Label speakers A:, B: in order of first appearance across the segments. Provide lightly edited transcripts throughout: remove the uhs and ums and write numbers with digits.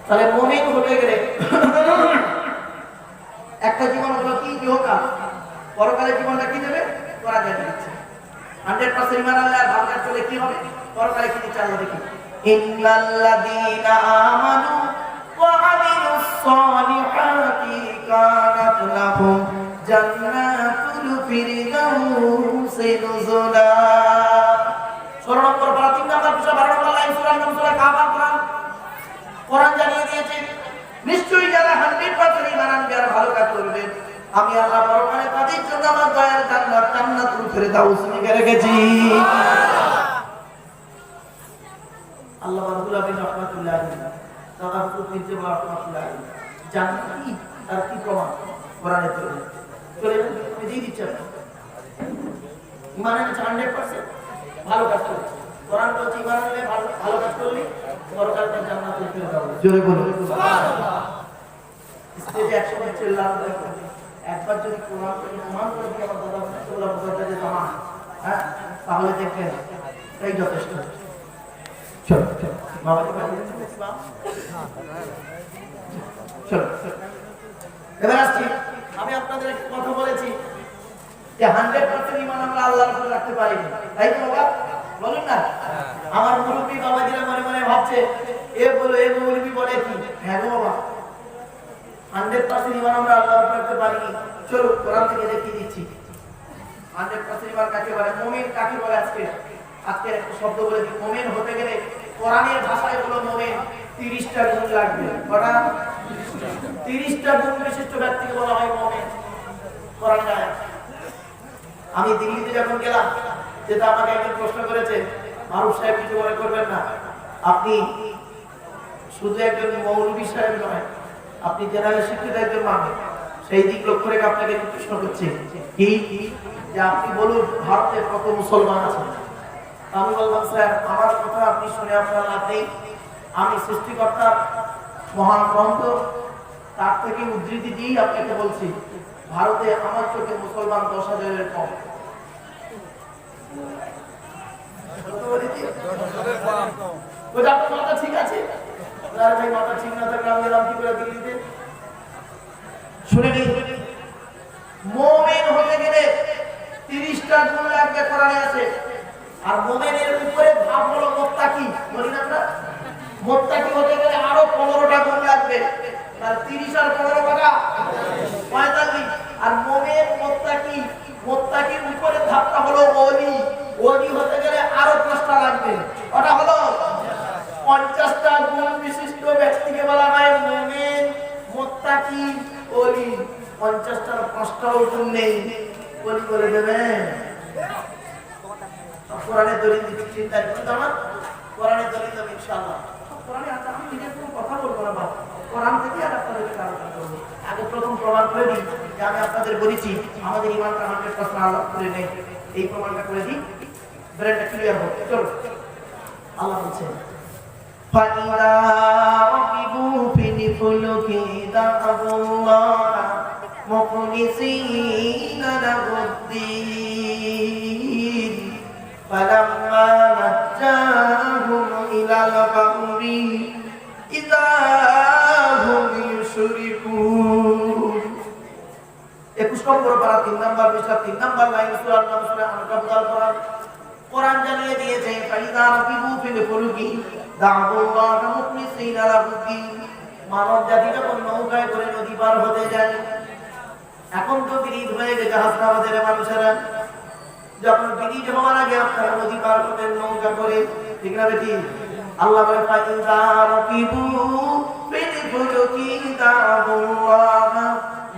A: তাহলে মুমিন হতে গেলে একটা জীবন হলো কি ইহকাল, পরকালের জীবনটা কি দেবে তোরা জানিয়ে দিচ্ছে। 100% ঈমান আনলে আর ভালো কাজ করলে কি হবে, পরকালে কি দিচ্ছে আল্লাহ দেখি। ইন্নাল্লাযীনা আমানু ওয়া আমিলুস সালিহাতি কানাত লাহুম জান্নাতুল ফিরদাউসি নুজুলা। 16 নম্বর পারা 3 নম্বর পৃষ্ঠা 12 নম্বর লাইন সূরা নাম সূরা কাফা কোরআন জানিয়ে দিয়েছে নিশ্চয়ই যারা 100% ঈমান আনবে আর ভালো কাজ করবে আমি আল্লাহ পরকালে তাদের জন্য আমার দয়ার জান্নাত জান্নাতুল ফিরদাউস লিখে রেখেছি। আল্লাহ রাব্বুল আলামিন রাহমাতুল্লাহ আলাইহি তাআফুর নিতে রাহমাতুল্লাহ আলাইহি জান্নাতি তার কি প্রমাণ কোরআনে চলে দিয়ে দিচ্ছে। ঈমান আনলে 100% ভালো কাজ করবে, কোরআন বলছে ঈমান আনলে ভালো কাজ করলে পরকালে তার জান্নাতুল ফিরদাউস। জোরে বলুন সুবহানাল্লাহ। স্টেজে 100 বার চিল্লাতে হবে, একবার যদি কোরআন প্রমাণ করে দিয়ে আমার দাদা রাসূলুল্লাহ বলতে যে জামা হ্যাঁ তাহলে দেখবেন এই যথেষ্ট। চলো বাবাজি ইসলাম চলো এবার আসছি। আমি আপনাদের একটা কথা বলেছি যে 100% ঈমান আমরা আল্লাহর উপর রাখতে পারি না, তাই তো বাবা বলুন না। আমার মুরব্বি বাবাজিরা মনে মনে ভাবছে এ বলে এ মুরব্বি বলে কি, হ্যাঁ গো বাবা 100% ঈমান আমরা আল্লাহর উপর রাখতে পারি। চলো কোরআন থেকে দেখিয়ে দিচ্ছি 100% ঈমান কাকে বলে, মুমিন কাকে বলে। আজকে একটা শব্দ বলে দিই, মুমিন হতে গেলে কোরআনের ভাষায় হলো মুমিন 30টা গুণ লাগবে। কটা? 30টা গুণ বিশিষ্ট ব্যক্তিকে বলা হয় মুমিন কোরআনের আয়াত। আমি দিল্লিতে যখন গেলাম যেটা আমাকে একজন প্রশ্ন করেছে, মারুফ সাহেব কিছু মনে করবেন না, আপনি শুধু একজন মৌলভী সাহেব নয়, আপনি জেনারেল শিক্ষিত একজন মানুষ, সেই দিক লক্ষ্য রেখে আপনাকে প্রশ্ন করছি কি যে আপনি বলুন ভারতে কত মুসলমান আছে। আমি বললাম স্যার আমার কথা আপনি শুনে আপনার লাভ নেই, আমি সৃষ্টিকর্তার মহান গ্রন্থ তার থেকে উদ্ধৃতি দিয়েই আপনাকে বলছি ভারতে আমার চোখে মুসলমান 10,000-এর কম। মাথা ঠিক আছে ভাই, মাথা ঠিক না থাকলে আমি গেলাম কি করে দিল্লিতে। শুনে নিন, মুমিন হতে গেলে 30টা গুণ লাগবে কোরআনে আছে। আর মুমিনের উপরে ধাপ হলো মুত্তাকি, বলি না আমরা মুত্তাকি হতে গেলে আরো 15টা গুণ লাগবে। তার 30 আর 15 কত 45। আর মুমিন মুত্তাকির উপরে ধাপটা হলো ওলি হতে গেলে আরো 5টা লাগবে। ওটা হলো 50টা গুণ বিশিষ্ট ব্যক্তিকে বলা হয় মুমিন, মুত্তাকি, ওলি। 50টার 5টাও গুণ নেই, ওলি করে দেবেন। কোরআনের দলিল দিতে চিন্তা করুন, আমার কোরআনের দলিল দেব ইনশাআল্লাহ। কোরআনে আছে, আমি নিজের কোনো কথা বলবো না, বাবা কোরআন থেকে আর আপনাদেরকে আলোচনা করবো। আগে প্রথম প্রমাণ করে দিই যে আমি আপনাদের বলেছি আমাদের ঈমানটা 100% আল্লাহ করে নেই, এই প্রমাণটা করে দিই, ব্রেনটা ক্লিয়ার হোক। চলো আল্লাহ বলছেন ফাইদা রাকিবু ফিল ফুলকি দাআল্লাহ মুখলিসিনা লাহুদ্দিন ফালাম্মা নাজ্জাহুম ইলাল বাররি ইযা হুম ইউশরিকুন। 21 নম্বর পারা 3 নম্বর পৃষ্ঠা 3 নম্বর লাইন সূরা নাম সূরা আনকাবুত। কোরআন জানিয়ে দিয়েছে ফাইদা রাকিবু ফিল ফুলকি দাআল্লাহ মুখলিসিনা লাহুদ্দিন। মানব জাতি যখন নৌকায় করে নদী পার হতে যায়, এখন তো ব্রিজ হয়ে গেছে হাসনাবাদের মানুষেরা, যখন ব্রিজ হওয়ার আগে আপনারা নদী পার করতেন নৌকা করে, ঠিক না বেটি? আল্লাহ বলে ফাইদা রাকিবু ফিল ফুলকি দাআল্লাহ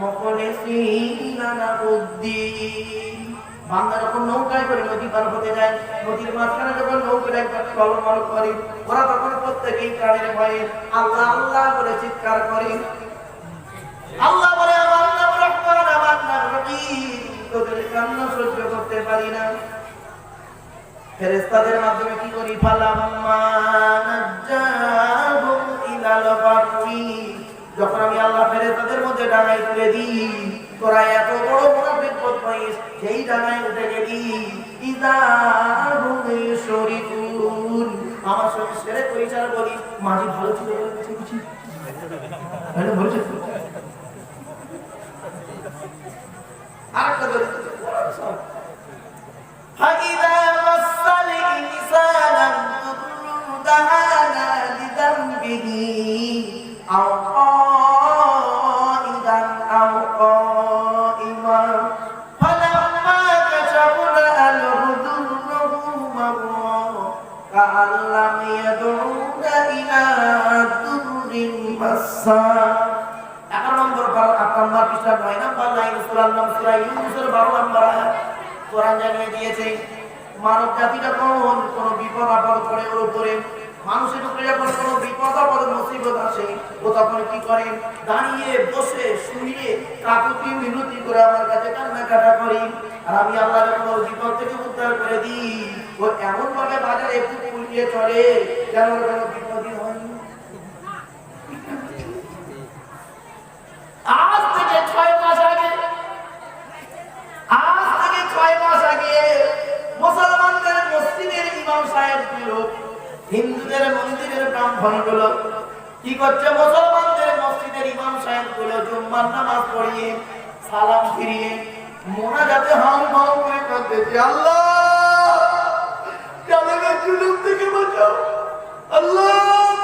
A: মুখলিসিনা লাহুদ্দিন। বান্দা যখন নৌকায় করে নদী পার হতে যায়, নদীর মাঝখানে যখন নৌকাটা একবার টলমল করে, ওরা তখন প্রত্যেকেই প্রাণের ভয়ে আল্লাহ আল্লাহ বলে চিৎকার করে। আল্লাহ বলে আমার নাম রহমান, আমার নাম রহিম, তোদের কান্না সহ্য করতে পারি না। ফেরেশতাদের মাধ্যমে কি করি ফালাম্মা নাজ্জাহুম ইলাল বাররি, যখন আমি আল্লাহ ফেরেশতাদের মধ্যে ডাঙায় তুলে দিই, তোরা এত বড় মুনাফিক বদমাইশ যেই ডাঙায় উঠে গেলি, ইযা হুম ইউশরিকুন, আমার সঙ্গে সেরে পরিচার বলি মাঝি ভালো ছিল বলে বুঝি আরেকটা ধরে فإذا مس الإنسان الضر دعانا لذنبه أو قائدا أو قائما فلما كشفنا عنه ضره مر كأن لم يدعنا إلى ضر مسا 11 নম্বর 8 নম্বর পৃষ্ঠা 9 নম্বর লাইন সূরার নাম সূরা ইউনূসের 12 নম্বর আয়াত কোরআন জানিয়ে দিয়েছে মানব জাতি যখন কোনো বিপদ আপদ পড়ে ওর উপরে মানুষের উপরে যখন কোনো বিপদ আপদ মুসিবত আসে ও তখন কি করে দাঁড়িয়ে বসে শুনিয়ে কাকুতি মিনতি করে আমার কাছে কান্নাকাটা করি আর আমি আল্লাহ যখন ওর বিপদ থেকে উদ্ধার করে দিই ও এমন ভাবে বাজারে একটু পুলিয়ে চলে যেন ওর কোনো বিপদই হয়নি আজ থেকে 6 মাস আগে মুসলমানদের মসজিদের ইমাম সাহেবগুলো হিন্দুদের মন্দিরের ব্রাহ্মণগুলো কি করছে মুসলমানদের মসজিদের ইমাম সাহেবগুলো জুম্মার নামাজ পড়িয়ে সালাম ফিরিয়ে মোনাজাতে হাউ করে কাঁদতেছে আল্লাহ জালেমের জুলুম থেকে বাঁচাও আল্লাহ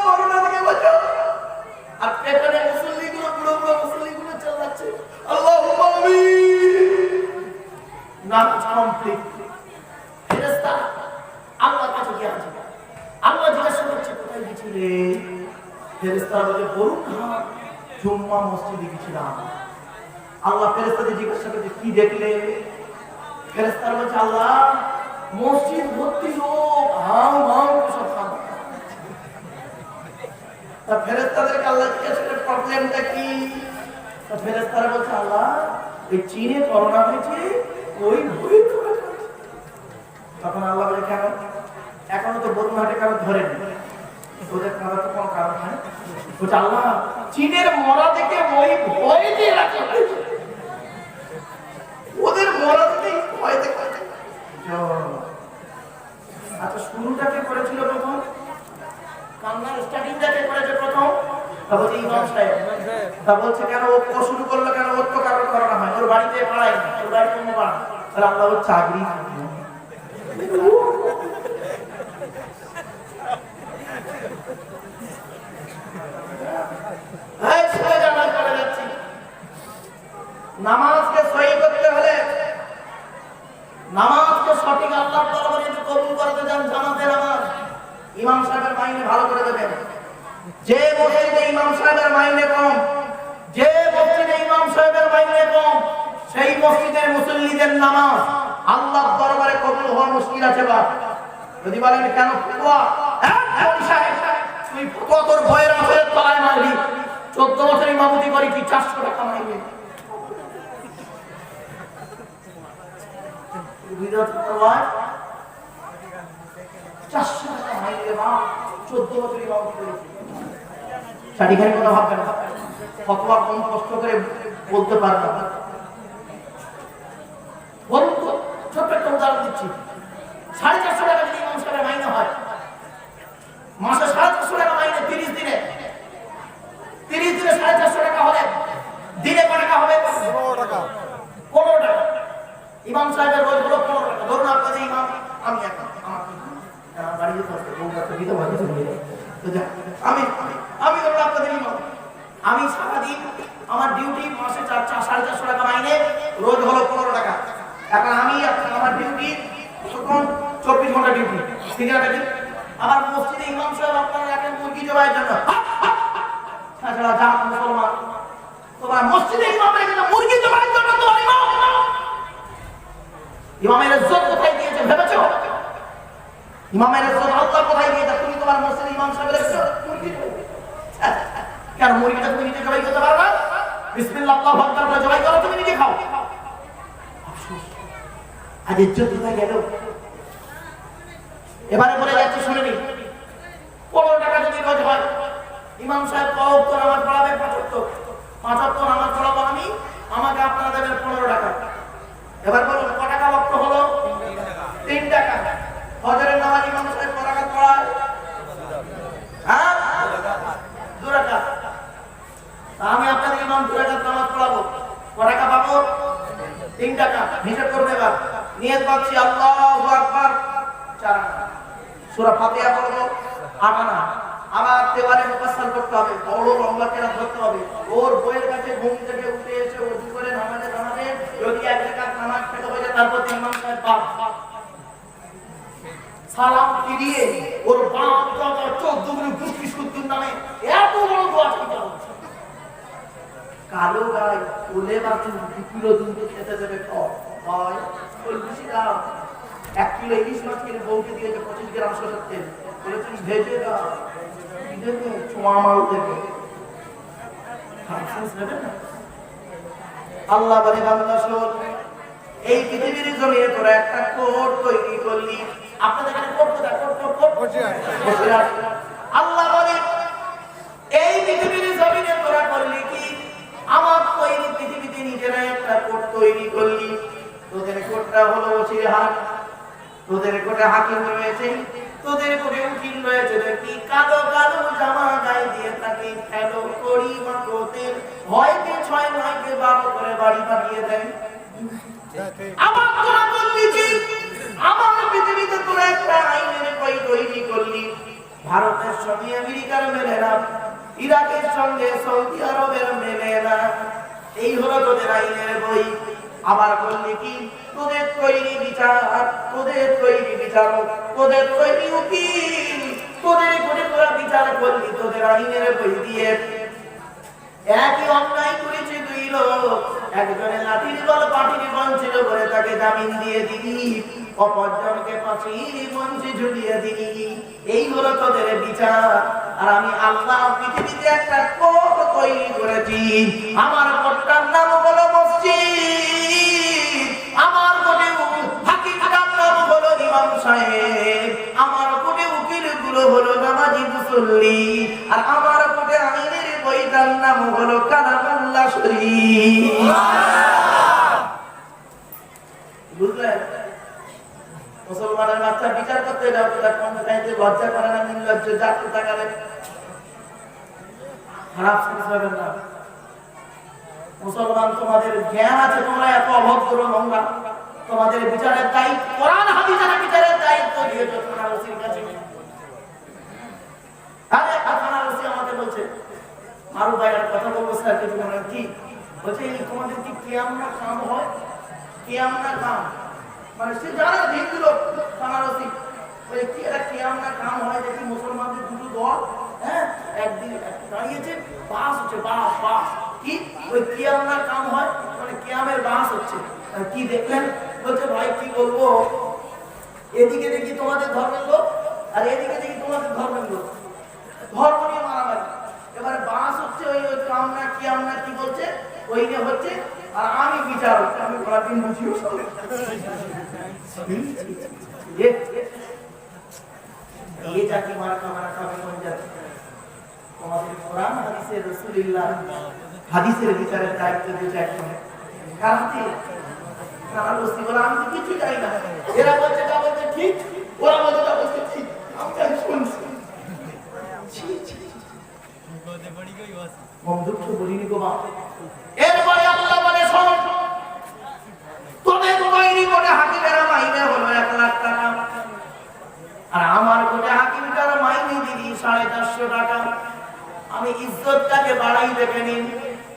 A: করোনা থেকে বাঁচাও আর পেছনে মুসল্লিগুলো বুড়ো বুড়ো মুসল্লিগুলো চালাচ্ছে আল্লাহুম্মা আমিন নামাজ কমপ্লিট ফেরেশতা আল্লাহর কাছে গিয়ে আছে আল্লাহ জিজ্ঞাসা করছে কোথায় গেছিলে ফেরেশতা বলে বলুন না জুম্মা মসজিদে গেছিলাম আল্লাহ ফেরেশতাকে জিজ্ঞাসা করছে কি দেখলে ফেরেশতা বলছে আল্লাহ মসজিদ ভর্তি লোক হাউ হাউ করে সব কাঁদছে তা ফেরেশতাদেরকে আল্লাহ জিজ্ঞাসা করে প্রবলেমটা কি তা ফেরেশতারা বলছে আল্লাহ এই চীনে করোনা হয়েছে ওই ভয় তখন আল্লাহ বলে কেন এখনো তো বরুণহাটে কারো ধরেনি ওদের কারো তো কোনো কারণ নাই বলছে আল্লাহ চীনের মরা থেকে ওই ভয় দিয়ে রাখা ওদের মরা থেকে ভয় দেখে আচ্ছা শুরুটাকে করেছিল প্রথম কান্নার স্টার্টিংটাকে করেছে প্রথম তা বলছে ইমাম সাহেব তা বলছে কেন ও শুরু করলো কেন ওর তো কারো করোনা হয় ওর বাড়িতে পাড়ায় না ওর বাড়িতে কোনো বাড়া তাহলে আল্লাহ ওর চাকরি নামাজকে সহি করতে হলে নামাজকে সঠিক আল্লাহর দরবারে যদি কবুল করতে চান জামাতের নামাজ ইমাম সাহেবের মাইনে ভালো করে দেবেন যে মসজিদে ইমাম সাহেবের মাইনে কম যে মসজিদে ইমাম সাহেবের মাইনে কম সেই মসজিদের মুসল্লিদের নামাজ আল্লাহর দরবারে কবুল হওয়া মুশকিল আছে বা যদি বলেন কেন ফতোয়া তুই ফতোয়া তোর ভয়ের আসলে তলায় মারবি 14 বছর ইমামতি করি কি 400 টাকা মাইনে বিরোধ করওয়ায় 400 টাকা মাইনে বা 14 বছর ইমামতি করি সারিখানি কথা ভাববেন ফতোয়া কোন কষ্ট করে বলতে পারবে না বলুন তো ছোট্ট একটা উদাহরণ দিচ্ছি 450 টাকা যদি ইমাম সাহেবের মাইনে হয় মাসে 450 টাকা মাইনে 30 দিনে 450 টাকা হলে দিনে কত টাকা হবে 15 টাকা ইমাম সাহেবের রোজ হলো 15 টাকা ধরুন আপনাদের ইমাম আমি একা আমার বাড়িতে কষ্ট বউটা তো দিতে বাড়ি চলে যায় তো যা আমি ধরুন আপনাদের ইমাম আমি সারাদিন আমার ডিউটি মাসে 450 টাকা মাইনে রোজ হলো 15 টাকা এখন আমি আমার ডিউটি তখন 24 ঘন্টা ডিউটি ঠিক আছে আমার মসজিদে ইমাম সাহেব আপনারা রাখেন মুরগি জবাইয়ের জন্য তাছাড়া যা মুসলমান তোমার মসজিদে ইমাম রেখে মুরগি জবাইয়ের জন্য তো ইমামের ইজ্জত কোথায় দিয়েছে ভেবেছো ইমামের ইজ্জত আল্লাহ কোথায় দিয়েছে তুমি তোমার মসজিদে ইমাম সাহেবের ইজ্জত মুরগি কেন মুরগিটা তুমি নিজে জবাই করতে পারবে বিসমিল্লাহ আল্লাহু আকবার বলে জবাই করো তুমি নিজে খাও আজ ইজ্জত কোথায় গেল এবারে বলে যাচ্ছি শুনে নি 15 টাকা যদি রোজ হয় ইমাম সাহেব কও তো নামাজ পড়াবে 75 নামাজ পড়াবো আমি আমাকে আপনারা দেবেন 15 টাকা এবার বলুন কত টাকা ওয়াক্ত হলো 3 টাকা ফজরের নামাজ ইমাম সাহেব কত টাকা পড়ায় হ্যাঁ 2 টাকা 3 টাকা হিসাব করবে এবার নিয়ত করছি আল্লাহু আকবার 4 আনা সূরা ফাতিহা পড়বো 8 আনা আবার তেবারে মুফাসসাল করতে হবে বড় লম্বা কেরাত করতে হবে ওর বইয়ের কাছে ঘুম থেকে উঠে এসে ওযু করে নামাজে দাঁড়াবে যদি এক রাকাত নামাজ পড়তে হয় তারপর ইমাম সাহেব বাপ সালাম দিয়ে ওর বাপ দাদা 14 গুলো গুষ্টি সুদ্দুর নামে এত বড় দোয়া শিখতে হবে কালো গাই ওলে বাচ্চা 2 কিলো দুধ খেতে দেবে হয় ওই বেশি দাও 1 কিলো ইলিশ মাছ কিনে বউকে দিয়ে 25 গ্রাম সরষের তেল বলে তুমি ভেজে দাও দেখো ছোঁয়া মাল দেবে আল্লাহ বলে বান্দা শোন এই পৃথিবীর জমিনে তোরা একটা কোট তৈরি করলি আপনাদের এখানে কোট আল্লাহ বলে এই পৃথিবীর জমিনে তোরা করলি কি আমার তৈরি পৃথিবীতে নিজেরা একটা কোট তৈরি করলি তোদের কোটটা হলো ওসির হাত তোদের কোটে হাকিম রয়েছে তোদের কোটে উকিল রয়েছে দেখি কালো কালো জামা গায়ে দিয়ে থাকে ফেলো করি মাকোতের হয়কে 6 নয়কে 12 করে বাড়ি পাঠিয়ে দেয় আমার তোরা বললি কি আমার পৃথিবীতে তোরা একটা আইনের বই তৈরি করলি ভারতের সঙ্গে আমেরিকার মেলে না ইরাকের সঙ্গে সৌদি আরবের মেলে না এই হলো তোদের আইনের বই আবার বললি কি তোদের তৈরি বিচার তোদের তৈরি বিচারক তোদের তৈরি উকিল তোদের কোটে তোরা বিচার করলি তোদের আইনের বই দিয়ে একই অন্যায় করেছে দুই লোক একজনে লাঠির বল পাটির বল ছিল বলে তাকে জামিন দিয়ে দিলি অপরজনকে ফাঁসির মঞ্চে ঝুলিয়ে দিলি এই হলো তোদের বিচার আর আমি আল্লাহ পৃথিবীতে একটা কোট তৈরি করেছি আমার কোটটার নাম হলো মসজিদ আমার কোটে হাকিমটার নাম হলো ইমাম সাহেব আমার কোটে উকিল গুলো হলো নামাজি মুসল্লি আর আমার কোটে আইনের বইটার নাম হলো কালামুল্লাহ শরীফ বুঝলেন মুসলমানের বাচ্চা বিচার করতে যাও তার কোন কাইতে লজ্জা করে না নির্লজ্জ জাতি তাকালে খারাপ শুনবে না মুসলমান তোমাদের জ্ঞান আছে তোমরা এত অভদ্র নোংরা তোমাদের বিচারের দায়িত্ব কোরআন হাদিসের বিচারের দায়িত্ব দিয়েছো তোমরা ওসির কাছে আরে আপনারা ওসি আমাদের বলছে মারু ভাইয়ের কথা বলবো স্যার কিছু মনে কি বলছে এই তোমাদের কি কিয়ামনা কাম হয় কিয়ামনা কাম মানে সে জানে হিন্দু লোক থানারসি ওই কি একটা কিয়ামনা কাম হয় দেখি মুসলমানদের দুটো দল হ্যাঁ একদিন দাঁড়িয়েছে বাস হচ্ছে বাস কি ওই কিয়ামনা কাম হয় মানে কিয়ামের বাস হচ্ছে কি দেখলেন বলছে ভাই কি বলবো এদিকে দেখি তোমাদের ধর্মের লোক আর এদিকে দেখি তোমাদের ধর্মের লোক ধর্ম নিয়ে মারামারি এবারে বাস হচ্ছে ওই কামনা কিয়ামনা কি বলছে ওই নিয়ে হচ্ছে আর আমি বিচার হচ্ছে আমি কয়েকদিন বুঝিও সঙ্গে ये जाके मारा खावे কোন জাতি আমাদের কোরআন হাদিসে রাসূলুল্লাহ হাদিসের বিচারের দায়িত্ব দিয়েছে একজন কারণ কি তারা বলছে বলে আমি কিছু জানি না এরা বলছে যা বলছে ঠিক ওরা বলছে যা বলছে ঠিক আমি তাই শুনছি বিপদে পড়ি গই ওয়াস মমদুক তো বলিনি গো বাপ এরপরে আল্লাহ বলে শোন তোদের তৈরি করে হাকিমেরা মাইনে হলো 1 লাখ টাকা আর আমার কোটে হাকিমটার মাইনে দিদি 450 টাকা আমি ইজ্জতটাকে বাড়াই দেখেনি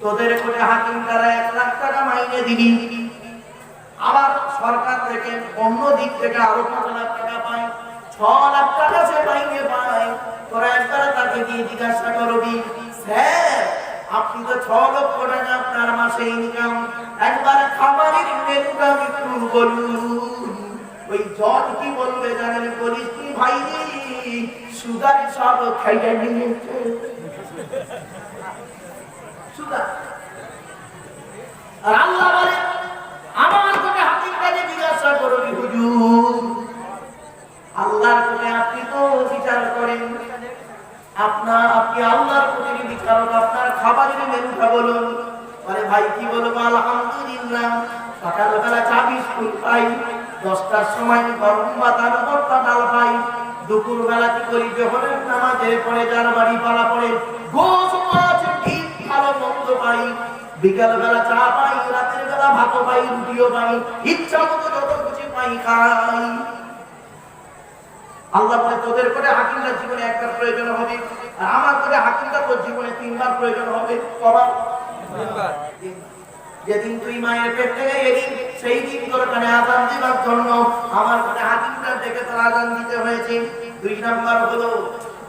A: তোদের কোটে হাকিমটার 1 লাখ টাকা মাইনে দিবি আবার সরকার থেকে অন্য দিক থেকে আরো 5 লাখ টাকা পায় 6 লাখ টাকা সে মাইনে পায় তোরা একবার তাকে দিয়ে জিজ্ঞাসা করবি স্যার আপনি তো 6 লক্ষ টাকা আপনার মাসে ইনকাম একবার খাবারের মেনুটা একটু বলুন ওই জজ কি বলবে জানেন বলিস কি ভাই সুগার সব খাইয়ে নিয়েছে সুগার আর আল্লাহ বলে আমার কোটে হাকিম কাজে জিজ্ঞাসা করবি হুজুর আল্লাহর কোটে আপনি তো বিচার করেন আপনি আল্লাহর কোটে বিচারক আপনার খাবারের মেনুটা বলুন আরে ভাই কি বলবো আলহামদুলিল্লাহ সকালবেলা চা বিস্কুট পাই 10টার সময় গরম ভাত ভর্তা ডাল পাই দুপুর বেলা কি করি জোহরের নামাজে পড়ে যার বাড়ি পালা পড়ে গোশ মাছ ডিম ভালো মন্দ পাই বিকাল বেলা চা পাই রাতের বেলা বেলা ভাতও পাই, রুটিও পাই, ইচ্ছা মতো যত কিছু পাই খাই। আল্লাহ বলে তোদের করে হাকিমরা জীবনে একবার প্রয়োজন হবে, আর আমার করে হাকিমটা তোর জীবনে 3 বার প্রয়োজন হবে। কবার? 3 বার। যেদিন তুই মায়ের পেট থেকে এলি সেই দিন তোর কানে আযান দিবার জন্য আমার করে হাকিমটা ডেকে তোর আযান দিতে হয়েছে। 2 নাম্বার হলো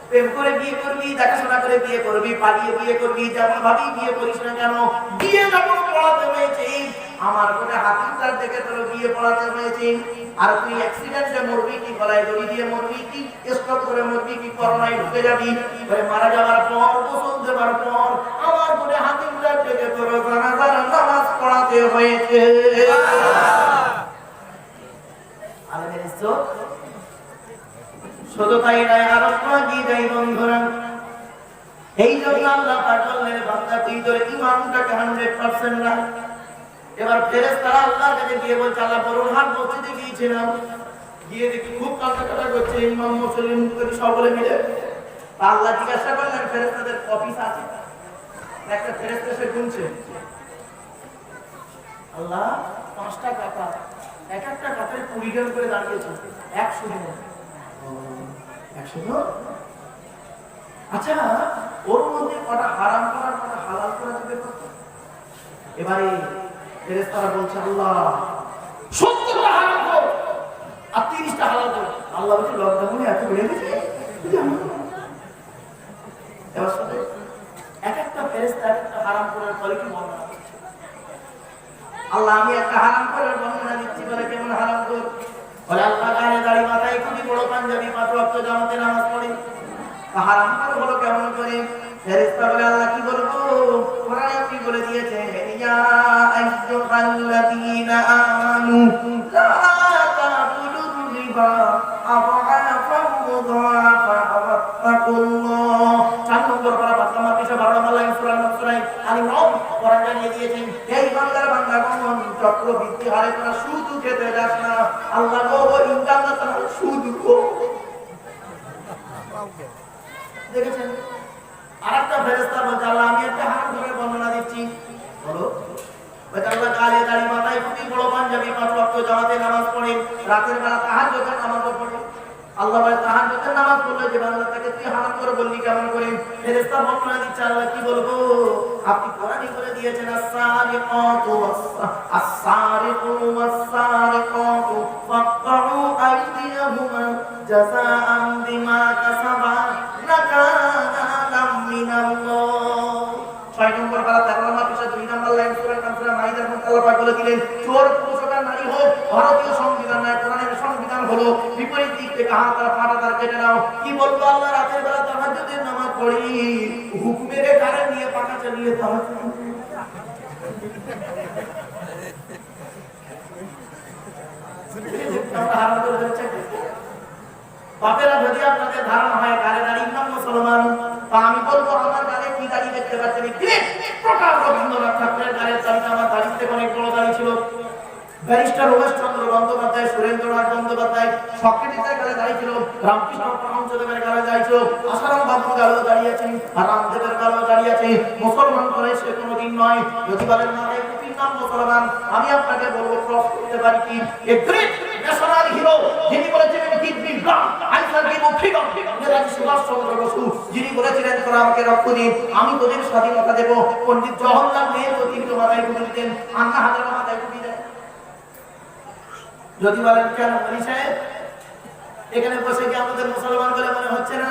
A: প্রেম করে বিয়ে করবি, দেখাশোনা করে বিয়ে করবি, পালিয়ে বিয়ে করবি, যেমন ভাবেই বিয়ে করিস না কেন, বিয়ে যখন পড়াতে হয়েছে আমার করে হাকিমটা ডেকে তোর বিয়ে পড়াতে হয়েছে। আর তুই অ্যাক্সিডেন্টে মরবি কি, গলায় দড়ি দিয়ে মরবি কি, স্ট্রোক করে মরবি কি, করোনায় ঢুকে যাবি, ওই মারা যাওয়ার পর গোসল দেওয়ার পর আমার করে হাকিমটা ডেকে তোর জানাজার নামাজ পড়াতে হয়েছে। আলেমের ইজ্জত শুধু তাই নয়, আরো কি যাই বন্ধুরা, এই জন্য আল্লাহ পাক বললেন বান্দা তুই তোর ঈমানটাকে 100% রাখ। এবার ফেরেশতারা আল্লাহর কাছে গিয়ে বলছে আল্লাহ বড়ুর হাট মসজিদে গিয়েছিলাম, গিয়ে দেখি খুব কান্নাকাটা করছে ইমাম মুসলিম মুক্তি সকলে মিলে। আল্লাহ জিজ্ঞাসা করলেন ফেরেশতাদের অফিস আছে? একটা ফেরেশতা এসে গুনছে, আল্লাহ 5টা কাতার, এক একটা কাতারে 20 জন করে দাঁড়িয়েছে, 100 জন। 100 জন? আচ্ছা ওর মধ্যে কটা হারাম করার, কটা হালাল করা যাবে কত? এবারে ফেরেশতারা বলছে আল্লাহ 70টা হারাম কর আর 30টা হালাল কর। আল্লাহ বলছে লকডাউনে এত বেড়ে গেছে। এবার শুনে এক একটা ফেরেশতা একটা হারাম করার ফলে কি বর্ণনা করছে। আল্লাহ আমি একটা হারাম করার বর্ণনা দিচ্ছি, বলে কেমন হারাম কর? বলে আল্লাহ গায়ে দাড়ি মাথায় খুবই বড় পাঞ্জাবি 5 ওয়াক্ত জামাতে নামাজ পড়ে। হারাম কর হলো কেমন করে? ফেরেশতা বলে আল্লাহ কি বলবো, কোরআনে আপনি বলে দিয়েছেন ইয়া আইয়ুহাল্লাযীনা আমানু লা তাকুলুর রিবা আযআফান মুযাফা ওয়াত্তাকুল্লাহ। 4 নম্বর পারা 5 নম্বর পেশা 12 নম্বর লাইন সূরা আল-ইমরান আল-ইমরান কোরআন জানিয়ে দিয়েছেন এই বান্দার বান্দাগণ চক্রবৃদ্ধি হারে তোরা সুদ খেতে যাস না। আল্লাহ গো ইন্টারন্যাশনাল সুদ গো। দেখেছেন? আরেকটা ফেরেশতা বলছে আল্লাহ আমি একটা হারাম করে বর্ণনা দিচ্ছি, বলো। বলে আল্লাহ গায়ে দাড়ি মাথায় খুবই বড় পাঞ্জাবি 5 ওয়াক্ত জামাতে নামাজ পড়ে, রাতের বেলা তাহাজ্জুদের নামাজও পড়ে। আল্লাহ বলে তাহাজ্জুদের নামাজ পড়লে যে বান্দাটাকে তুই হারাম করে বললি কেমন করে? ফেরেশতা বর্ণনা দিচ্ছে আল্লাহ কি বলবো, আপনি কোরআনে বলে দিয়েছেন as-সারিকাতু as-সারিকু was-সারিকাতু ফাকতাউ আইদিয়াহুমা জাযাআন বিমা কাসাবা নাকালাম মিনাল্লাহ। 6 নম্বর পারা 13 নম্বর পৃষ্ঠা 2 নম্বর লাইন সূরা মাইদার মধ্যে আল্লাহ পাক বলে দিলেন চোর পুরুষ হোক নারী হোক, ভারতীয় সংবিধান নয় কোরআনের সংবিধান হলো বিপরীত দিক থেকে হাত আর পাটা তার কেটে নাও। কি বলবো আল্লাহ রাতের বেলা তাহাজ্জুদের নামাজ পড়ি, হুকুমের কারেন্ট নিয়ে পাকা চালিয়ে তাহাজ্জুদ। হারাম করে দিচ্ছে। বাপেরা যদি আপনাদের ধারণা হয় গালে দাড়ি ইমাম মুসলমান, তা আমি বলবো আমার গালে কি দাড়ি দেখতে পাচ্ছেন? কি প্রকার রবীন্দ্রনাথ ঠাকুরের গালের দাড়িটা আমার দাড়ির থেকে অনেক বড় দাড়ি ছিল। ব্যারিস্টার রমেশচন্দ্র বন্দ্যোপাধ্যায়, সুরেন্দ্রনাথ বন্দ্যোপাধ্যায়, সক্রেটিসের গালে দাড়ি ছিল, রামকৃষ্ণ পরমহংসদেবের গালে দাড়ি ছিল, আসারাম বাবুর গালেও দাঁড়িয়ে আছে, আর রামদেবের গালেও দাঁড়িয়ে আছে। মুসলমান করে সে কোনোদিন নয়। যদি বলেন মাথায় টুপির নাম মুসলমান, আমি আপনাকে বলবো ক্রস করতে পারি কি? এ গ্রেট ন্যাশনাল হিরো যিনি বলেছিলেন কিডনির ব্লাড আইসার গিভ ফ্রিডম, নেতাজি সুভাষচন্দ্র বসু যিনি বলেছিলেন তোরা আমাকে রক্ত দিন আমি তোদের স্বাধীনতা দেব। পণ্ডিত জওহরলাল নেহরু তিনি তো মাথায় টুপি দিতেন, আন্না হাজারা মাথায় টুপি দেন। যদি বলেন কেন মনি সাহেব এখানে বসে কি আমাদের মুসলমান বলে মনে হচ্ছে না?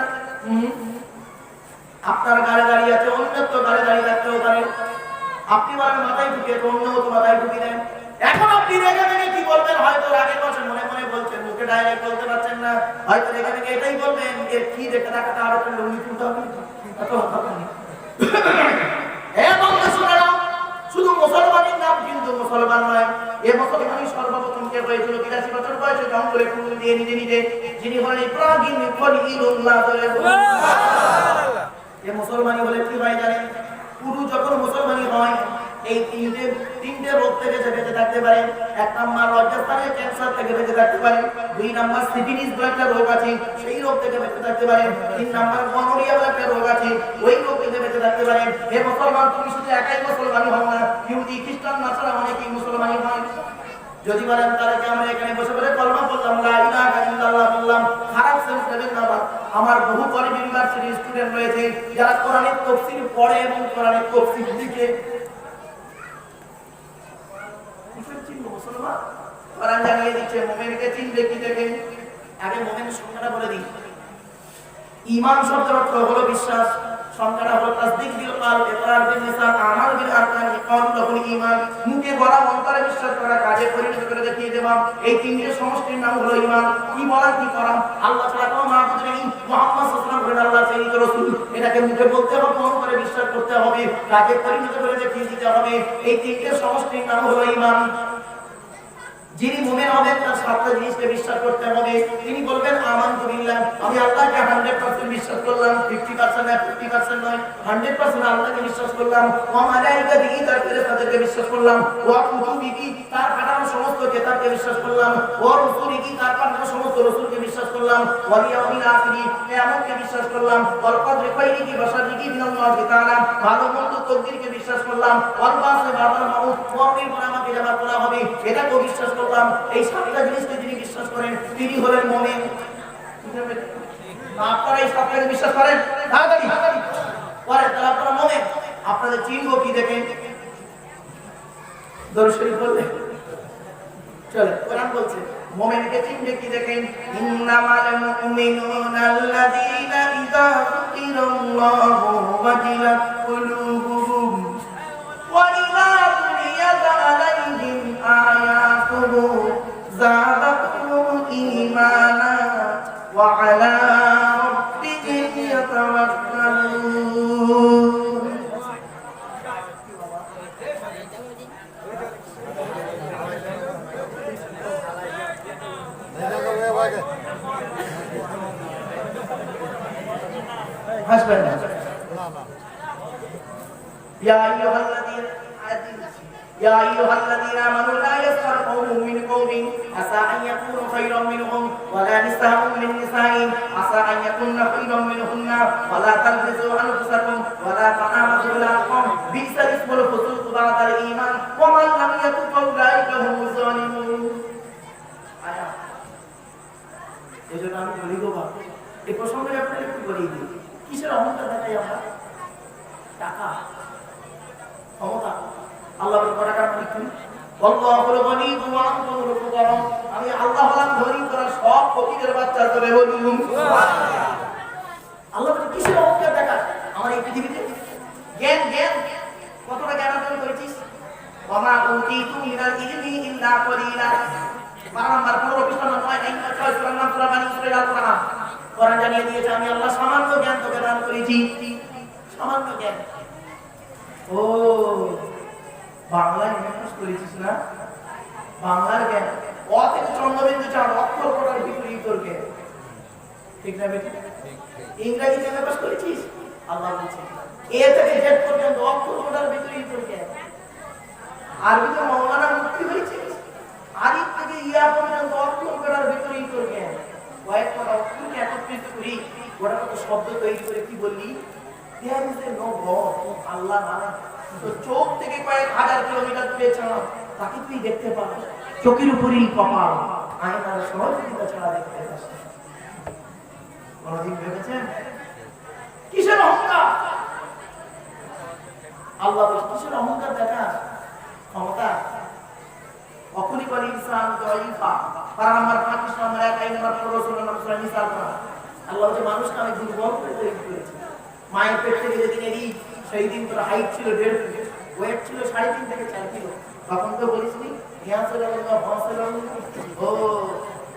A: আপনার গাড়ি দাঁড়িয়ে আছে, অন্যের তো গাড়ি দাঁড়িয়ে থাকতেও পারে। আপনি বলেন মাথায় টুপি, অন্যও তো মাথায় টুপি দেন। এখন আপনি রেগে মেগে কি বলবেন? হয়তো আগের বছর মনে মনে বলছেন, মুখে ডাইরেক্ট বলতে পারছেন না, হয়তো রেগে মেগে এটাই বলবেন এর কি দেখে টাকাটা আরো একটা লুঙ্গি তুলতে হবে। শুধু মুসলমানের নাম কিন্তু মুসলমান নয়। এ মুসলমানই সর্বপ্রথম কে হয়েছিল 82 বছর বয়সে জঙ্গলে ফুল দিয়ে নিজে নিজে, যিনি হলেন ইব্রাহিম খলিলুল্লাহ। এ মুসলমানই হলে কি হয় জানেন? পুরুষ যখন মুসলমানই হয় এই তিনটে রোগ থেকে বেঁচে থাকতে পারেন। 1 নাম্বার লজ্জাস্থানের ক্যান্সার থেকে বেঁচে থাকতে পারেন। 2 নাম্বার সিফিলিস বলে একটা রোগ আছে, সেই রোগ থেকে বেঁচে থাকতে পারেন। 3 নাম্বার গনোরিয়া বলে একটা রোগ আছে, ওই রোগ থেকে বেঁচে থাকতে পারেন। হে মুসলমান, তুমি শুধু একাই মুসলমানই হও না, ইহুদি খ্রিস্টান নাসারা অনেকেই মুসলমানই হয়। যদি বলেন তাহলে কি আমরা এখানে বসে বসে কলমা বললাম, লা ইলাহা ইল্লাল্লাহ বললাম, খারাপ সেন্স নেবেন না। আমার বহু কলেজ ইউনিভার্সিটির স্টুডেন্ট রয়েছে যারা কোরআনের তাফসীর পড়ে এবং কোরআনের তাফসীর লিখে। মুসলমান কোরআন জানিয়ে দিচ্ছে মুমিনকে চিনবে কি দেখে। আগে মুমিনের সংজ্ঞাটা বলে দিই। ঈমান শব্দের অর্থ হলো বিশ্বাস, সংজ্ঞাটা হলো তাসদীক বিল কলব, ইকরার বিল লিসান, আমাল বিল আরকান, কওলুল ঈমান। মুখে বলা, অন্তরে বিশ্বাস করা, কাজে পরিণত করে দেখিয়ে দেওয়া, এই তিনটি সমষ্টির নাম হলো ঈমান। কি বলা কি করা, আল্লাহ ছাড়া কোনো মাবুদ নেই, মুহাম্মদ সাল্লাল্লাহু আলাইহি ওয়াসাল্লাম আল্লাহর প্রেরিত রাসূল, এটাকে মুখে বলতে হবে, অন্তরে বিশ্বাস করতে হবে, কাজে পরিণত করে দেখিয়ে দিতে হবে। এই তিনটি সমষ্টির নাম হলো ঈমান। যিনি মুমিন হবেন তার সাতটা জিনিসকে বিশ্বাস করতে হবে। তিনি বলবেন আমানতু বিল্লাহ, আমি আল্লাহকে 100% বিশ্বাস করলাম, 50% না 50% নয়, 100% আল্লাহকে বিশ্বাস করলাম। ওয়া মালাইকাতিহি, তার ফেরেশতাদেরকে বিশ্বাস করলাম। ওয়া কুতুবিহি, তার পাঠানো সমস্ত কিতাবকে বিশ্বাস করলাম। ওয়া রুসুলিহি, তার পাঠানো সমস্ত রাসূলকে বিশ্বাস করলাম। ওয়া ইয়াউমিল আখিরি, কিয়ামতকে বিশ্বাস করলাম। ওয়াল কদরি খাইরিহি ওয়া শাররিহি মিনাল্লাহি তাআলা, ভালো মন্দ তকদীরকে বিশ্বাস করলাম। ওয়াল বাসি বাদাল মাউত, মরণের পর আমাকে জমা করা হবে, এটাকেও বিশ্বাস করলাম। এই সাতটা জিনিসকে যিনি বিশ্বাস করেন তিনি হলেন মুমিন। আপনারা এই সাতটা বিশ্বাস করেন? তাড়াতাড়ি পরে তাহলে আপনারা মুমিন। আপনাদের চিনব কি দেখেন? দরুদ শরীফ বললে চলে। কোরআন বলছে মুমিনকে চিনবে কি দেখেন? ইন্নামাল মুমিনুনা আল্লাযীনা ইযা যুকিরাল্লাহু ওয়াজিলাত কুলুবুহুম ওয়া ইযা তুলিয়াত আলাইহিম আয়াতুহু যাদাতুহুম ঈমানা ওয়া আলা রাব্বিহিম ইয়াতাওয়াক্কালুন। হাসবেন না। ইয়া আইয়ুহাল্লাযীনা আমানু লা ইয়াসখার কওমুম মিন কওমিন আসা আন ইয়াকুনু খায়রাম মিনহুম ওয়া লা নিসাউম মিন নিসাইন আসা আন ইয়াকুননা খায়রাম মিনহুন্না ওয়া লা তালবিসু আনফুসাকুম ওয়া লা তানাবাযু বিল আলকাম বি'সাল ইসমুল ফুসুকু বা'দাল ঈমান ওয়া মান লাম ইয়াতুব ফাউলাইকা হুমুজ জালিমুন। আয়া এজন্য আমি বলি গো বাবা, এই প্রসঙ্গে আপনাদের একটু বলি দিই, কিসের অহংকার দেখাই আমরা? টাকা, ক্ষমতা। আল্লাহ বলে টাকা কি? আল্লাহুল গনি ওয়া আনতুমুল ফুকারা, আমি আল্লাহ হলাম ধনী, তোরা সব ফকিরের বাচ্চা, তোরে বলুন সুবহানাল্লাহ। আল্লাহ বলে কিসের অহংকার দেখা? আমার এই পৃথিবীতে জ্ঞান কতটা জ্ঞান অর্জন করেছিস? ওয়া মা উতীতু মিনাল ইলমি ইল্লা কলিলা। নাম্বার 15 পৃষ্ঠা নম্বর 9 সূরা নাম সূরা বানী সূরা আল কোরআন। কোরআন জানিয়ে দিয়েছে আমি আল্লাহ সামান্য জ্ঞান তোকে দান করেছি, সামান্য জ্ঞান। ও বাংলায় মেমোস করেছিস না? বাংলার জ্ঞান অ থেকে চন্দ্রবিন্দু চাঁদ অক্ষর করার ভিতরেই তোর জ্ঞান, ঠিক না বেটি? ইংরেজিতে মেমোস করেছিস? আল্লাহ বলছে এ থেকে জেড পর্যন্ত অক্ষর করার ভিতরেই তোর জ্ঞান। আরবিতে মাওলানা মুফতি হয়েছিস, আরিফ থেকে ইয়া পর্যন্ত অক্ষর করার ভিতরেই তোর জ্ঞান। কয়েকটা অক্ষরকে একত্রিত করি, ওটা কত শব্দ তৈরি করে কি বললি? There is a no God, Allah না। তো চোখ থেকে কয়েক হাজার কিলোমিটার দূরে ছাড়া তাকে তুই দেখতে পাস, চোখের উপরেই কপাল, আয়নার সহযোগিতা ছাড়া দেখতে পাস। কোনদিন ভেবেছেন কিসের অহংকার? আল্লাহ বলে কিসের অহংকার দেখা? ক্ষমতা। অকুলি কলি ইনসান দাইফা, পারা নাম্বার 5 নম্বর 1 আইন নাম্বার 15 সূরা সূরা নিসা কোরআন। আল্লাহ যে মানুষকে আমি দুর্বল করে তৈরি করেছি। মায়ের পেট থেকে যেদিন এলি সেই দিন তোর হাইট ছিল 1.5 ফিট, ওয়েট ছিল 3.5 থেকে 4 কিলো। তখন তো বলিসনি ও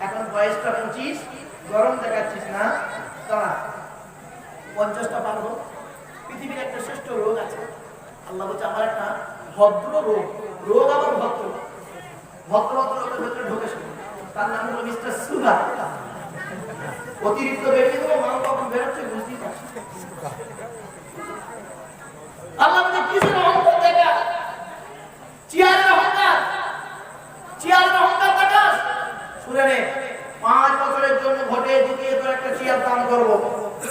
A: এখন বয়সটা 25, গরম দেখাচ্ছিস না? দাঁড়া 50টা পারবো। পৃথিবীর একটা শ্রেষ্ঠ রোগ আছে, আল্লাহ বলছে আমার একটা ভদ্র রোগ, রোগ আবার ভদ্র, ভদ্র লোকের ভেতরে ঢোকে শুনে, তার নাম হলো মিস্টার সুগার। অতিরিক্ত বেড়ে গেলে মাল কখন বেরোচ্ছে বুঝতেই পারছি। আল্লাহ বলে কিসের অহংকার দেখা? করব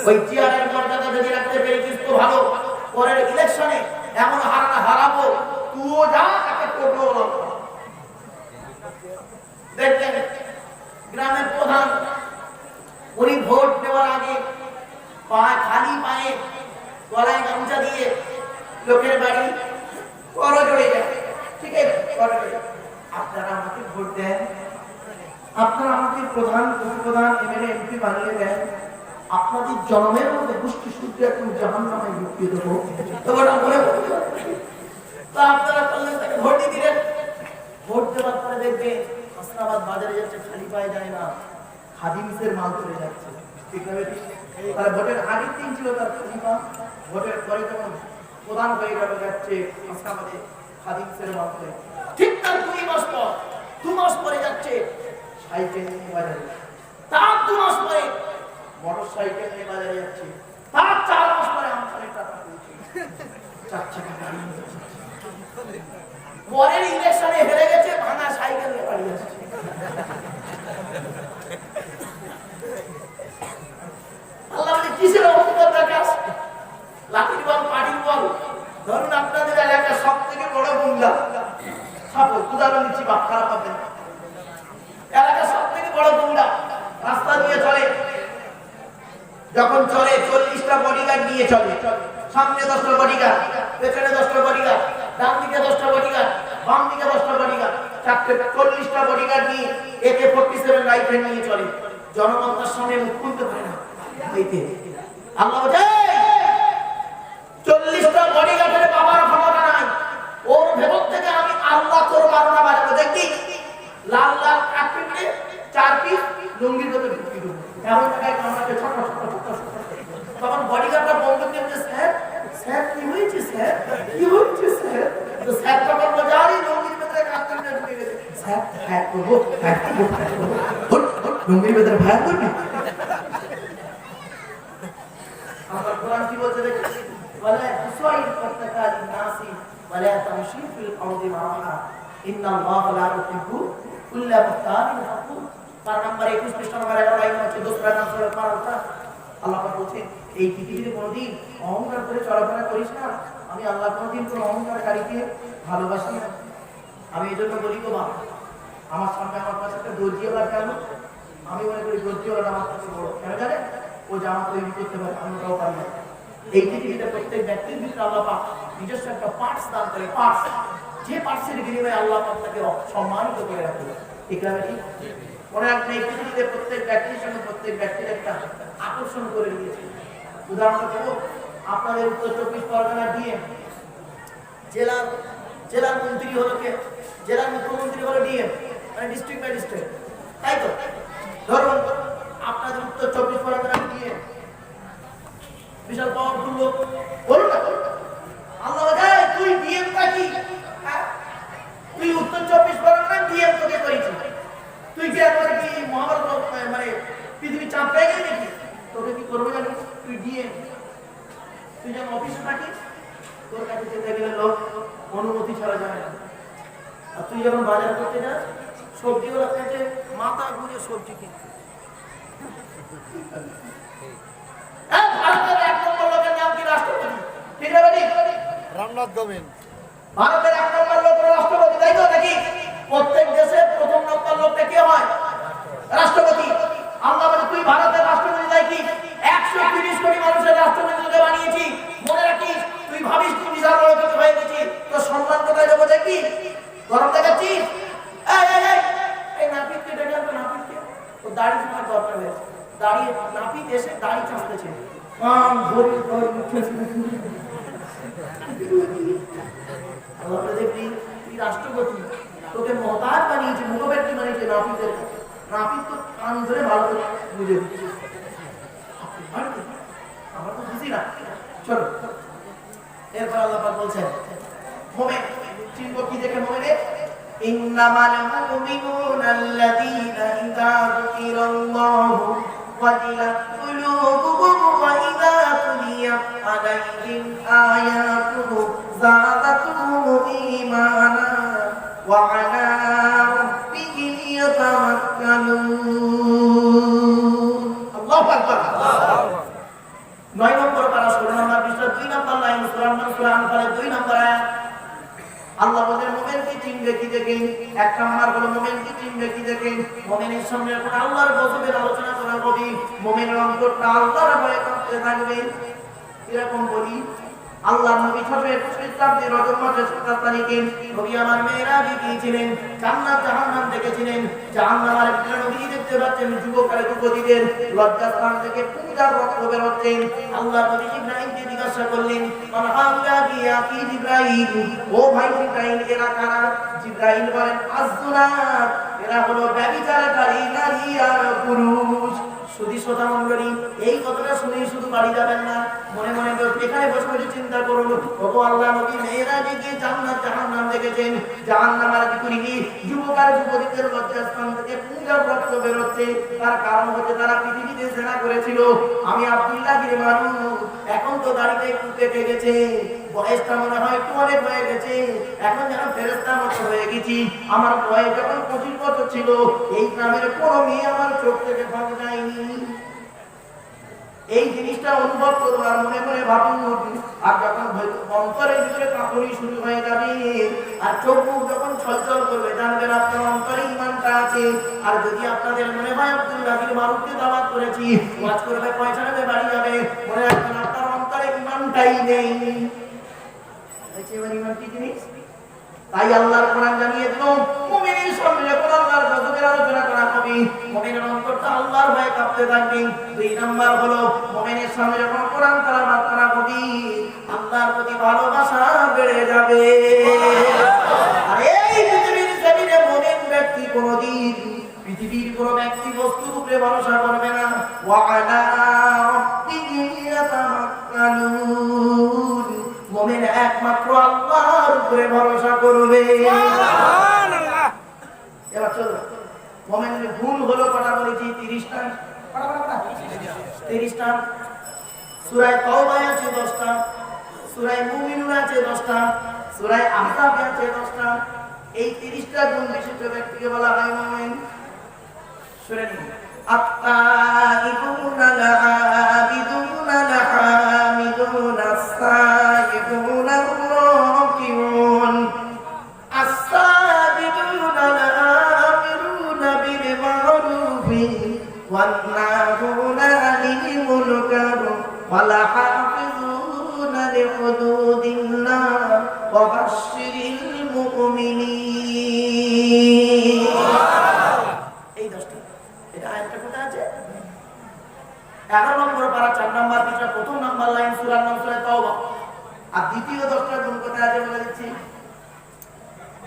A: ওই চেয়ারের মর্যাদা যদি রাখতে পেরেছিস তো ভালো পরের ইলেকশনে এমন হারাবো তুইও যা তাকে করবো দেখবেন গ্রামের প্রধান উনি ভোট দেওয়ার আগে খালি পায়ে গলায় গামছা দিয়ে লোকের বাড়ি করজোড়ে যায় ঠিক আছে করজোড়ে আপনারা আমাকে ভোট দেন আপনারা আমাকে প্রধান উপপ্রধান এমএলএ এমপি বানিয়ে দেন আপনাদের জন্মের মধ্যে গোষ্ঠী সূত্রে একটু জাহান্নামে ঢুকিয়ে দেবো তোমরা বলে তো আপনারা করলেন তাকে ভোট দিলেন ভোট দেওয়ার পরে দেখবে হাসনাবাদ বাজারে যাচ্ছে খালি পায়ে যায় না খাদিমসের মাল চলে যাচ্ছে ঠিক আছে তাহলে ভোটের আগের দিন ছিল তার খালিফা ভোটের পরে যখন প্রধান হয়ে গেল যাচ্ছে হাসনাবাদে খাদিমসের মাল চলে ঠিক তার 2 মাস পরে যাচ্ছে সাইকেল নিয়ে বাজারে তার 2 মাস পরে মোটর সাইকেল নিয়ে বাজারে যাচ্ছে তার 4 মাস পরে আমখানে টাকা পেয়েছে 4 চাকা গাড়ি পরের ইলেকশনে হেরে গেছে ভাঙা সাইকেল নিয়ে বাড়ি আসছে আল্লাহ বলে কিসের অহংকার দেখাস লাঠির বল পাটির বল ধরুন আপনাদের এলাকার সবথেকে বড় গুন্ডা সাপোজ উদাহরণ দিচ্ছি বাপ খারাপ হবে না এলাকার সবথেকে বড় গুন্ডা রাস্তা দিয়ে চলে যখন চলে 40টা বডিগার্ড নিয়ে চলে সামনে 10টা বডিগার্ড পেছনে 10টা বডিগার্ড ডান দিকে 10টা বডিগার্ড বাম দিকে 10টা বডিগার্ড 40টা বডিগার্ড নিয়ে AK-47 রাইফেল নিয়ে চলে জনগণ তার সামনে মুখ খুলতে পারে না এইতে আল্লাহ বলে 40টা বডিগার্ডের বাবার ক্ষমতা নাই ওর ভেতর থেকে আমি আল্লাহ তোর বারোটা বাজাবো দেখি লাল লাল কাটপিটে 4 পিস লুঙ্গির ভেতরে ঢুকিয়ে দেবো এমন জায়গায় কামড়াতে ছোট তখন বডিগার্ডরা বন্দুক নিয়ে বলছে স্যার কি হয়েছে স্যার কি হয়েছে স্যার তো স্যার তখন বাজারে লুঙ্গির ভেতরে কাটপিটে ঢুকে গেছে স্যার হ্যাঁ করবো লুঙ্গির ভেতরে ভায়া করবি আমার কোরআন কি বলছে দেখি ওয়ালা তুসাইল ফাতাকা লিন-নাসি ওয়ালা তামশি ফিল আরদি মারহা ইন্নাল্লাহা লা ইউহিব্বু কুল্লা মুখতালিন ফাকুর পারা নাম্বার 21 পৃষ্ঠা নম্বর 11 লাইন হচ্ছে দোসরা নাম সূরা পারা আল্লাহ পাক বলছেন এই পৃথিবীতে কোনোদিন অহংকার করে চলাফেরা করিস না আমি আল্লাহ কোনোদিন কোনো অহংকারকারীকে ভালোবাসি না আমি এজন্য বলি গো বাবা আমার সামনে আমার কাছে একটা দর্জিওয়ালা কেন আমি মনে করি দর্জিওয়ালা আমার কাছে বড় কেন জানে ও জামা তৈরি করতে পারে আমি ওটাও পারি না এই পৃথিবীতে প্রত্যেক ব্যক্তির ভিতরে আল্লাহ পাক নিজস্ব একটা পার্টস দান করে পার্টস যে পার্টসের বিনিময়ে আল্লাহ পাক তাকে সম্মানিত করে রাখে ঠিক আছে ঠিক মনে রাখবেন এই পৃথিবীতে প্রত্যেক ব্যক্তির সঙ্গে প্রত্যেক ব্যক্তির একটা আকর্ষণ করে দিয়েছে উদাহরণ দেব আপনাদের উত্তর 24 পরগনা ডিএম জেলার মন্ত্রী হলো কে জেলার মুখ্যমন্ত্রী হলো ডিএম মানে ডিস্ট্রিক্ট ম্যাজিস্ট্রেট তাই তো ধরুন আপনাদের উত্তর 24 পরগনা ডিএম বিশাল পাওয়ারফুল লোক বলুন না আল্লাহ বলে তুই ডিএম টা কি তুই উত্তর 24 পরগনা ডিএম তোকে করেছিস তুই কি একবার কি মহাভারত মানে পৃথিবী চাপ পেয়ে গেলি নাকি তোকে কি করবো জানি তুই ডিএম তুই যখন অফিসে থাকিস তোর কাছে যেতে গেলে লোক অনুমতি ছাড়া যায় না আর তুই যখন বাজার করতে যাস সবজিওয়ালা কাছে মাথা ঘুরে সবজি কিনতে ভারতের 1 নম্বর লোকের নাম কি রাষ্ট্রপতি ঠিক আছে রামনাথ কোবিন্দ ভারতের 1 নম্বর লোক রাষ্ট্রপতি তাই তো নাকি প্রত্যেক দেশের প্রথম নম্বর লোকটা কে হয় রাষ্ট্রপতি আল্লাহ বলে তুই ভারতের রাষ্ট্রপতি তাই কি 130 কোটি মানুষের রাষ্ট্রপতিকে বানিয়েছি মনে রাখিস তুই ভাবিস তুই বিশাল বড় কিছু হয়ে গেছিস তোর সম্মান কোথায় দেবো দেখি গরম দেখাচ্ছিস এই নাপিতকে ডেকে আনতো নাপিতকে ও দাড়ি তোমার দরকার হয়েছে দাড়ি নাপিত এসে দাড়ি চাঁচতেছে আল্লাহ দেখবি তুই রাষ্ট্রপতি তোকে মহতাজ বানিয়েছে মুখব্যক্তি বানিয়েছে নাপিতের নাপিত তো কান ধরে ভালো করে বুঝে দিচ্ছে আমার তো বুঝি না চলো এরপর আল্লাহ পাক বলছেন মোমেন চিনব কি দেখে মোমেনে ইন্নামাল মুমিনুনা আল্লাযীনা ইযা যুকিরাল্লাহু ওয়াজিলাত কুলুবুহুম ওয়া ইযা তুলিয়াত আলাইহিম আয়াতুহু যাদাতুহুম ঈমানা ওয়া আলা রাব্বিহিম ইয়াতাওয়াক্কালুন আল্লাহু আকবার সূরা আনফালের 2 নম্বর আয়াত। আল্লাহ বলেন মুমিনকে চিনবে কি দেখে? এক নাম্বার হলো মুমিনকে চিনবে কি দেখে? মুমিনের সামনে যখন আল্লাহর গজবের আলোচনা করা হবে, মুমিনের অন্তরটা আল্লাহর ভয়ে কাঁপতে থাকবে। এরকম বলি আল্লাহ নবী 621 খ্রিস্টাব্দের রজব মাসের 27 তারিখে নবী আমার মেরাজে গিয়েছিলেন, জান্নাত জাহান্নাম দেখেছিলেন। জাহান্নামের ভিতরে নবী দেখতে পাচ্ছেন যুবক আর যুবতীদের লজ্জাস্থান থেকে পূজার রক্ত বের হচ্ছে। আল্লাহ নবী ইব্রাহিমকে জিজ্ঞাসা করলেন, মান হাউলা বিয়া কি জিবরাইল, ও ভাই জিবরাইল এরা কারা? জিবরাইল বলেন আযুনাত, এরা হলো ব্যভিচারকারী নারী আর পুরুষ। শুধু শ্রোতা মণ্ডলী, এই কথাটা শুনেই শুধু বাড়ি যাবেন না, মনে মনে এখানে বসে বসে চিন্তা করুন। ওগো আল্লাহ নবী মেরাজে গিয়ে জান্নাত জাহান্নাম দেখেছেন, জাহান্নামের ভিতরে যুবক আর যুবতীদের লজ্জাস্থান থেকে পূজার রক্ত বের হচ্ছে। তার কারণ হচ্ছে তারা পৃথিবীতে জেনা করেছিল। আমি আব্দুল্লাহ গিরি মানুষ, এখন তো দাড়িতে একটু কেটে গেছে, বয়সটা মনে হয় একটু অনেক হয়ে গেছে, এখন যেন ফেরেশতার মতো হয়ে গেছি। আমার বয়স যখন 25 বছর ছিল, এই গ্রামের কোনো মেয়ে আমার চোখ থেকে ভাগ যায়নি। এই জিনিসটা অনুভব করুন আর মনে মনে ভাবুন। আর যখন অন্তরের ভিতরে কাঁপুনি শুরু হয়ে যাবে আর চোখ মুখ যখন ছলছল করবে, জানবেন আপনার অন্তরে ঈমানটা আছে। আর যদি আপনাদের মনে হয় আব্দুল্লাহ বিন মারুফকে দাওয়াত করেছি, ওয়াজ করবে, পয়সা নেবে, বাড়ি যাবে, মনে রাখবেন আপনার অন্তরে ঈমানটাই নেই। ঈমান কি জিনিস? তাই আল্লাহর কোরআন জানিয়ে দিল, মুমিনের সামনে যখন আল্লাহর গজবের আলোচনা করা হবে, মুমিনের অন্তরটা আল্লাহর ভয়ে কাঁপতে থাকবে। 2 নাম্বার হলো মুমিনের সামনে যখন কোরআন তেলাওয়াত করা হবে, আল্লাহর প্রতি ভালোবাসা বেড়ে যাবে। আর এই পৃথিবীর জমিনে মুমিন ব্যক্তি কোনদিন পৃথিবীর কোনো ব্যক্তি বস্তুর উপরে ভরসা করবে না। ওয়া আলা রাব্বিহি ইয়াতাওয়াক্কালুন, মুমিন একমাত্র আল্লাহর উপরে ভরসা করবে। সুবহানাল্লাহ। এবার চলো, মুমিনের গুণ হলো কটা বলেছি? 30টা। কটা? 30টা। সূরা তাওবা আছে 10টা, সূরা মুমিনুন আছে 10টা, সূরা আহজাব আছে 10টা। এই 30টা গুণ বিশিষ্ট ব্যক্তিকে বলা হয় মুমিন। শুনে নিন, আত-তাইবুনা আল-আবিদুনা আল-হামিদুনা আস-সাইয়্যিদুনা আর-রাকিউন আস-সাবিদুনা আল-আমিরুনা বিল মা'রুফি ওয়ান-নাহুনা আনিল মুনকার ওয়াল হাফিজুনা লিহুদুদিল্লাহ ওয়া বাশশিরিল মুমিনিন। এই 10টা। এটা আয়াতটা কোথায় আছে? 11 নম্বর পারা 4 নম্বর পৃষ্ঠা, প্রথম নাম্বার লাইন, সূরার নাম সূরা তাওবা। আর দ্বিতীয় 10টা গুণ কোথায় আছে বলে দিচ্ছি।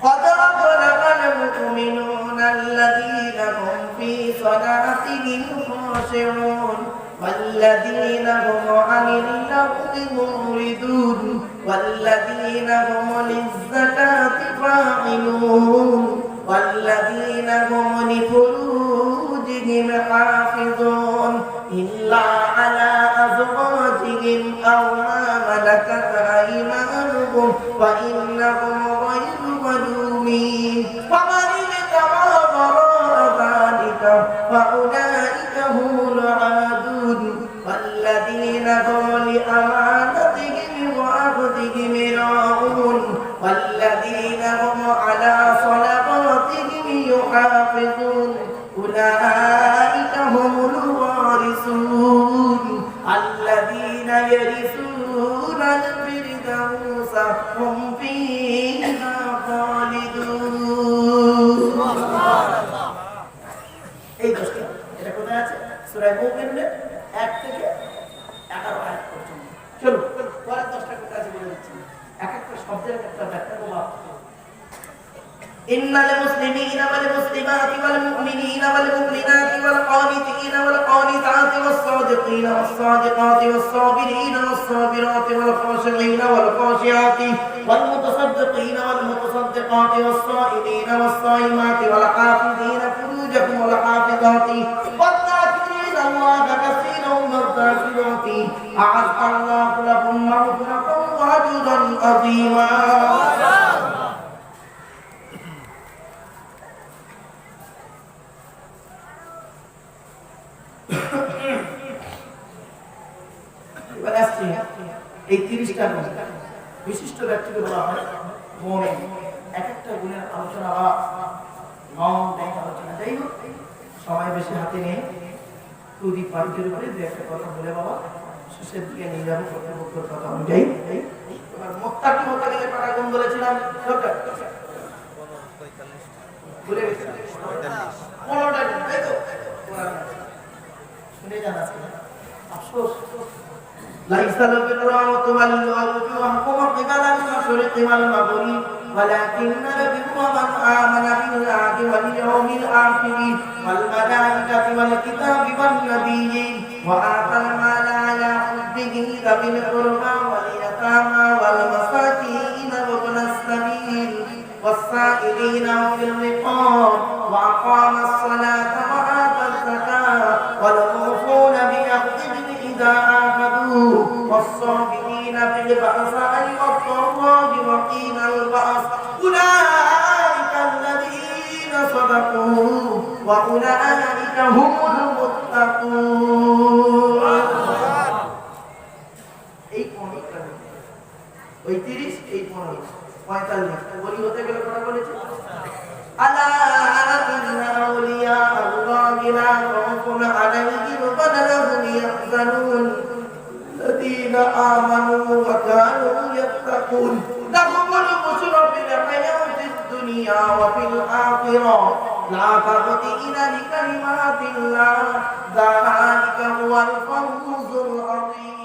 A: قد خلق المؤمنون الذين هم في صلاتهم خاشعون والذين هم عن اللغو معرضون والذين هم للزكاة فاعلون والذين هم لفروجهم حافظون إلا على أزواجهم أو ما ملكت أيمانهم فإنهم غير ملومين فمن ابتغى وراء ذلك فأولئك هم العادون والذين هم لأمانتهم وعهدهم راعون والذين هم على صلواتهم يحافظون أولئك هم الوارثون الذين يرثون الفردوس هم فيها خالدون। এই 10টা এটা কোথায় আছে? সূরা মুমিনুন 1 থেকে 11 আয়াত পর্যন্ত। চলো পরের 10টা কোথায় আছে বলে দিচ্ছি। এক একটা শব্দের একটা ব্যাখ্যা করব। إن المسلمين والمسلمات والمؤمنين والمؤمنات والقانتين والقانتات والصادقين والصادقات والصابرين والصابرات والخاشعين والخاشعات والمتصدقين والمتصدقات والصائمين والصائمات والحافظين فروجهم والحافظات والذاكرين الله كثيرا والذاكرات أعد الله لهم مغفرة وأجرا عظيما। এই 30টা বিশিষ্ট ব্যক্তিকে বলা হয় মুমিন। এক একটা গুণের আলোচনা বা লং টাইম আলোচনা, যাই হোক সময় বেশি হাতে নেই, টুদি পার্টির উপরে দু একটা কথা বলে বাবা শেষের দিকে নিয়ে যাবো কর্তৃপক্ষের কথা অনুযায়ী। এবার মোত্তাকি হতে গেলে কটা গুণ বলেছিলাম? ভুলে গেছিলাম 15টা গুণ, তাই তো? শুনে যান আজকে আফসোস লাইসাল বিররামতু ওয়াল ওয়াহকুম কিবালাল মাশরিকি ওয়াল মাগরিব ওয়ালাকিন্নাল বিররা মান আমানা বিল্লাহি ওয়াল ইয়াউমিল আখির ওয়াল মালাইকাতি ওয়াল কিতাবি ওয়ান নাবিয়্যিন ওয়া আতাল মালা আলা হুব্বিহি যাবিল কুরবা ওয়াল ইয়াতামা ওয়াল মাসাকিন ওয়া ইবনাস সাবিল والسائلين في الرقاب وأقام الصلاة وآتى الزكاة والموفون بعهدهم إذا عاهدوا والصابرين في البأساء والضراء وحين البأس أولئك الذين صدقوا وأولئك هم المتقون. এই 30 এই 45 বলি হতে গেলে কটা বলেছে? আলা ইন্না আউলিয়া আল্লাহি লা খাউফুন আলাইহিম ওয়া লা হুম ইয়াহজানুন আল্লাযীনা আমানু ওয়া কানু ইয়াত্তাকুন লাহুমুল বুশরা ফিল হায়াতিদ দুনিয়া ওয়া ফিল আখিরাহ লা তাবদীলা লিকালিমাতিল্লাহ যালিকা হুয়াল ফাওজুল আযীম.